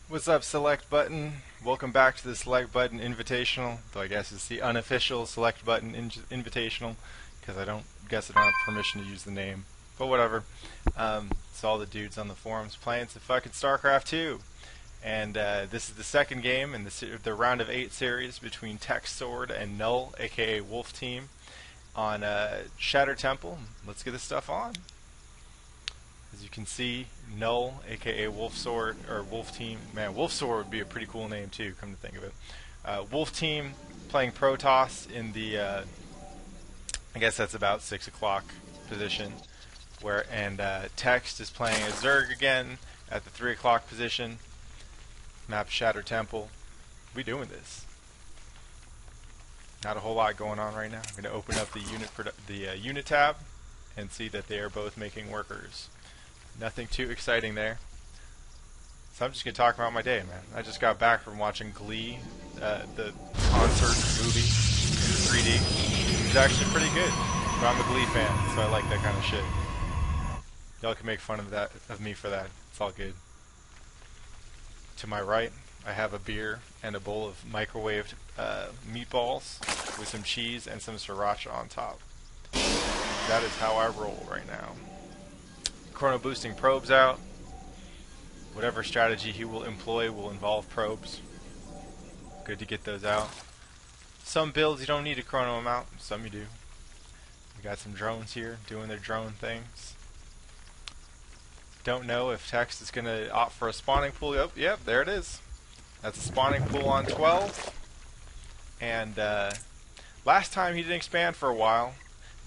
What's up, Select Button? Welcome back to the Select Button Invitational, though I guess it's the unofficial Select Button Invitational, because I don't have permission to use the name. But whatever. It's all the dudes on the forums playing some fucking StarCraft 2. And this is the second game in the round of 8 series between TXTSWORD and Null, aka Wolfteam, on Shatter Temple. Let's get this stuff on. As you can see, Null, aka Wolfsword, or Wolfteam. Man, Wolfsword would be a pretty cool name too, come to think of it. Wolfteam playing Protoss in the, I guess that's about 6 o'clock position. And Text is playing a Zerg again at the 3 o'clock position. Map Shatter Temple. We doing this. Not a whole lot going on right now. I'm going to open up the unit tab and see that they are both making workers. Nothing too exciting there. So I'm just going to talk about my day, man. I just got back from watching Glee, the concert movie in 3D. It's actually pretty good. But I'm a Glee fan, so I like that kind of shit. Y'all can make fun of me for that. It's all good. To my right, I have a beer and a bowl of microwaved meatballs with some cheese and some sriracha on top. That is how I roll right now. Chrono boosting probes out. Whatever strategy he will employ will involve probes. Good to get those out. Some builds you don't need to chrono them out, some you do. We got some drones here doing their drone things. Don't know if Text is going to opt for a spawning pool. Oh, yep, there it is. That's a spawning pool on 12. And last time he didn't expand for a while.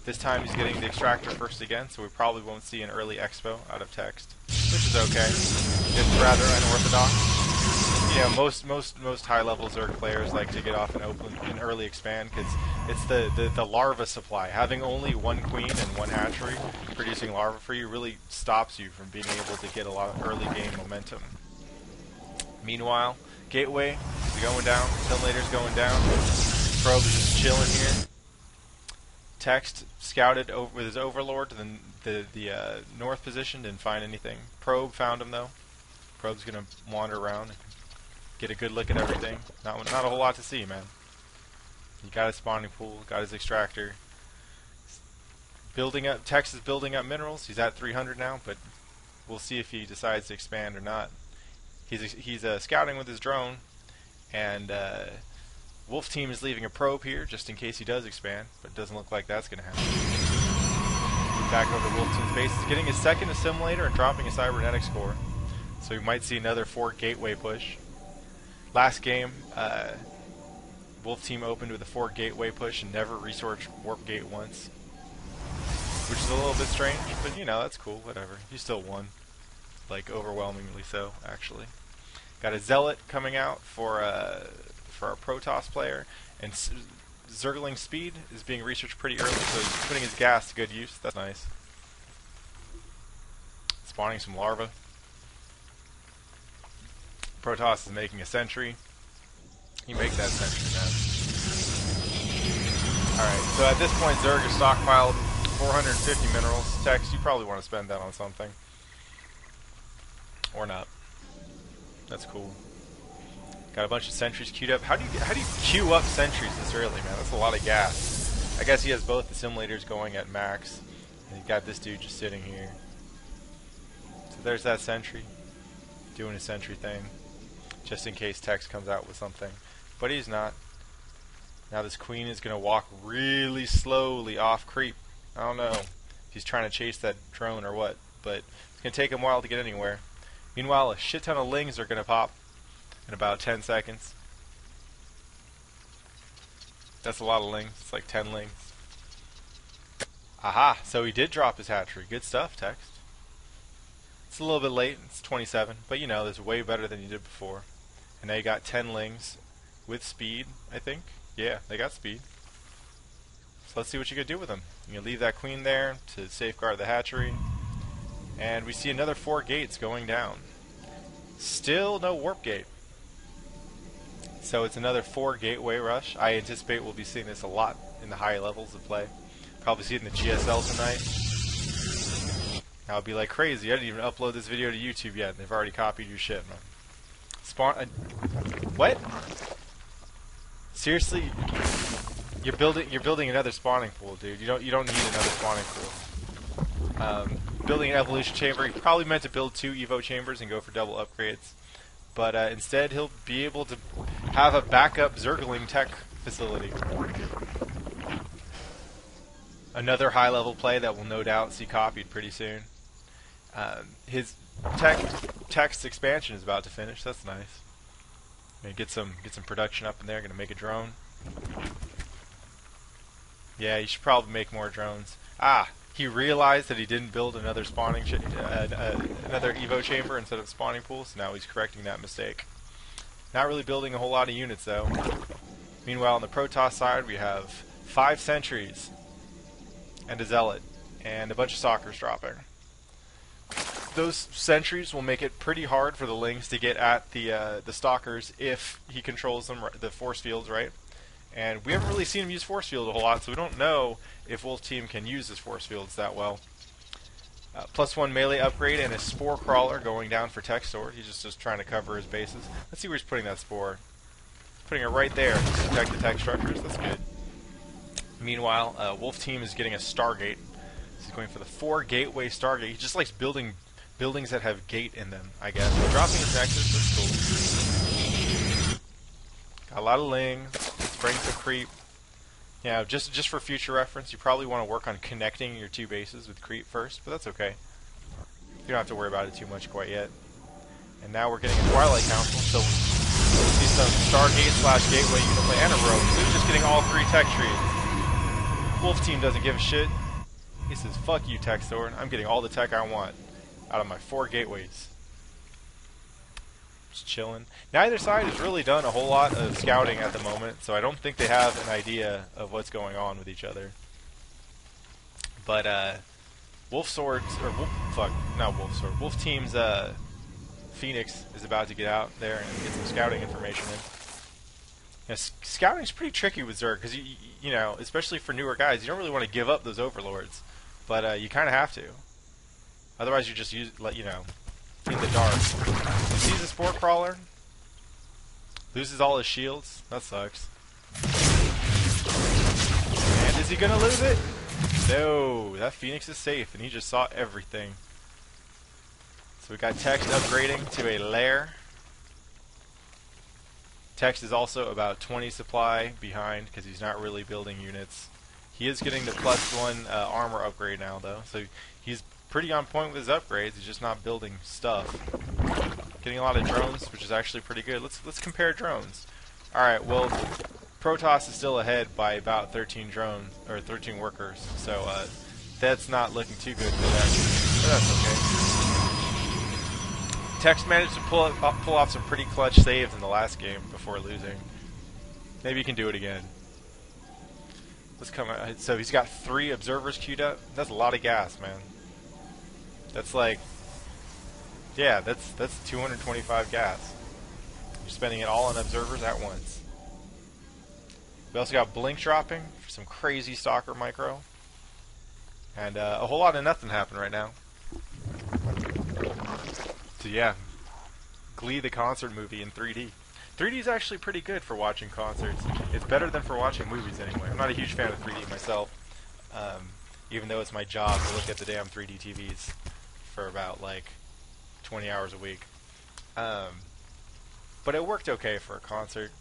This time he's getting the extractor first again, so we probably won't see an early expo out of Text, which is okay. It's rather unorthodox. You know, most high-level Zerg players like to get off an early expand because it's the larva supply. Having only one queen and one hatchery producing larva for you really stops you from being able to get a lot of early game momentum. Meanwhile, Gateway is going down, Simulator's going down, Probe is just chilling here. Text scouted with his overlord to the north position, didn't find anything. Probe found him though. Probe's gonna wander around and get a good look at everything. Not a whole lot to see, man. He got his spawning pool, got his extractor. Building up. Text is building up minerals. He's at 300 now, but we'll see if he decides to expand or not. He's scouting with his drone, and Wolfteam is leaving a probe here just in case he does expand, but it doesn't look like that's going to happen. Move back over to Wolfteam's base. He's getting his second assimilator and dropping a cybernetics core, so we might see another 4 gateway push. Last game, Wolfteam opened with a 4 gateway push and never researched warp gate once, which is a little bit strange, but you know, that's cool, whatever. You still won, like overwhelmingly so, actually. Got a Zealot coming out for our Protoss player, and Zergling speed is being researched pretty early, so he's putting his gas to good use. That's nice. Spawning some larvae. Protoss is making a sentry. You make that sentry, man. Alright, so at this point Zerg is stockpiled 450 minerals. Text, you probably want to spend that on something. Or not. That's cool. Got a bunch of sentries queued up. How do you queue up sentries this early, man? That's a lot of gas. I guess he has both the simulators going at max, and he's got this dude just sitting here. So there's that sentry, doing a sentry thing, just in case Text comes out with something. But he's not. Now this queen is gonna walk really slowly off creep. I don't know if he's trying to chase that drone or what, but it's gonna take him a while to get anywhere. Meanwhile, a shit ton of lings are gonna pop in about 10 seconds. That's a lot of lings. It's like 10 lings. Aha! So he did drop his hatchery. Good stuff, Text. It's a little bit late. It's 27. But you know, that's way better than you did before. And now you got 10 lings with speed, I think. Yeah, they got speed. So let's see what you can do with them. You can leave that queen there to safeguard the hatchery. And we see another 4 gates going down. Still no warp gate. So it's another 4 gateway rush. I anticipate we'll be seeing this a lot in the higher levels of play. Probably see it in the GSL tonight. I'll be like crazy. I didn't even upload this video to YouTube yet, and they've already copied your shit, man. What? Seriously? You're building another spawning pool, dude. You don't need another spawning pool. Building an evolution chamber. He probably meant to build 2 Evo chambers and go for double upgrades, but instead he'll be able to have a backup Zergling tech facility. Another high-level play that will no doubt see copied pretty soon. His text expansion is about to finish. That's nice. Gonna get some production up in there. Gonna make a drone. Yeah, you should probably make more drones. Ah, he realized that he didn't build another another Evo chamber instead of spawning pool, so now he's correcting that mistake. Not really building a whole lot of units though. Meanwhile, on the Protoss side, we have 5 sentries and a zealot and a bunch of stalkers dropping. Those sentries will make it pretty hard for the Lings to get at the stalkers if he controls them, the force fields, right? And we haven't really seen him use force field a whole lot, so we don't know if Wolfteam can use his force fields that well. +1 melee upgrade and a spore crawler going down for TXTSWORD. He's just trying to cover his bases. Let's see where he's putting that spore. He's putting it right there to protect the tech structures. That's good. Meanwhile, Wolfteam is getting a Stargate. He's going for the 4 gateway Stargate. He just likes building buildings that have gate in them, I guess. Dropping his Nexus, that's cool. Got a lot of Lings. Brings the creep. Yeah, just for future reference, you probably want to work on connecting your 2 bases with creep first, but that's okay. You don't have to worry about it too much quite yet. And now we're getting a Twilight Council, so we'll see some Stargate / Gateway unit play and a rogue. So he's just getting all 3 tech trees. Wolfteam doesn't give a shit. He says, fuck you, TXTSWORD. I'm getting all the tech I want out of my 4 gateways. Just chilling. Neither side has really done a whole lot of scouting at the moment, so I don't think they have an idea of what's going on with each other. But Wolfteam's Phoenix is about to get out there and get some scouting information in. You know, scouting's pretty tricky with Zerg because you know, especially for newer guys, you don't really want to give up those overlords, but you kind of have to. Otherwise, you just in the dark. He sees a spore crawler, loses all his shields. That sucks. And is he gonna lose it? No, that Phoenix is safe, and he just saw everything. So we got Text upgrading to a lair. Text is also about 20 supply behind because he's not really building units. He is getting the +1 armor upgrade now, though, so he's pretty on point with his upgrades. He's just not building stuff. Getting a lot of drones, which is actually pretty good. Let's compare drones. All right, well, Protoss is still ahead by about 13 drones or 13 workers, so that's not looking too good for that. But that's okay. Text managed to pull off some pretty clutch saves in the last game before losing. Maybe he can do it again. Let's come. So he's got 3 observers queued up. That's a lot of gas, man. That's like, yeah, that's 225 gas. You're spending it all on observers at once. We also got Blink dropping for some crazy Stalker micro. And a whole lot of nothing happened right now. So yeah, Glee the concert movie in 3D. 3D is actually pretty good for watching concerts. It's better than for watching movies anyway. I'm not a huge fan of 3D myself, even though it's my job to look at the damn 3D TVs for about like 20 hours a week. But it worked okay for a concert.